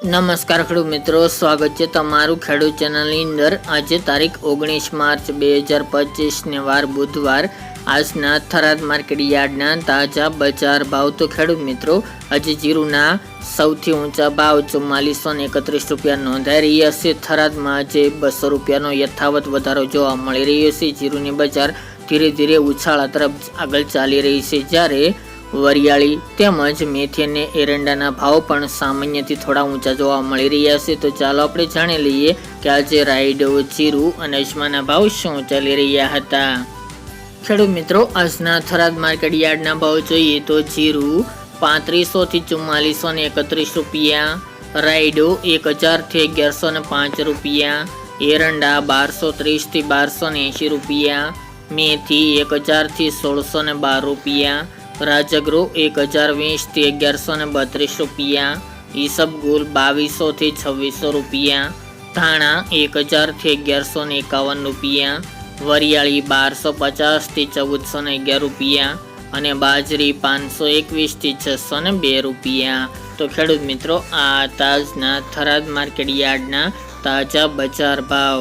નમસ્કાર ખેડૂત મિત્રો, સ્વાગત છે તમારું ખેડૂત ચેનલની અંદર। આજે તારીખ 19 માર્ચ 2025 ને વાર બુધવાર। આજના થરાદ માર્કેટ યાર્ડના તાજા બજાર ભાવ તો ખેડૂત મિત્રો આજે જીરુના સૌથી ઊંચા ભાવ 4431 રૂપિયા નોંધાઈ રહ્યા છે। થરાદમાં આજે 200 રૂપિયાનો યથાવત વધારો જોવા મળી રહ્યો છે। જીરુની બજાર ધીરે ધીરે ઉછાળા તરફ આગળ ચાલી રહી છે, જ્યારે વરિયાળી તેમજ મેથી અને એરંડાના ભાવ પણ સામાન્યથી થોડા ઊંચા જોવા મળી રહ્યા છે। તો ચાલો આપણે જાણી લઈએ કે આજે રાયડો, જીરું અને અજમાના ભાવ શું ચાલી રહ્યા હતા। ખેડૂત મિત્રો, આજના થરાદ માર્કેટ યાર્ડના ભાવ જોઈએ તો જીરું 3500 થી 4431 રૂપિયા, રાયડો 1000 થી 1105 રૂપિયા, એરંડા 1230 થી 1280 રૂપિયા, મેથી 1000 થી 1612 રૂપિયા, રાજગરો 1020 થી 1132 રૂપિયા, ઈસબગુલ 2200 થી 2600 રૂપિયા, ધાણા 1000 થી 1151 રૂપિયા, વરિયાળી 1250 થી 1411 રૂપિયા અને બાજરી 521 થી 602 રૂપિયા। તો ખેડૂત મિત્રો, આ તાજના થરાદ માર્કેટ યાર્ડના તાજા બજાર ભાવ।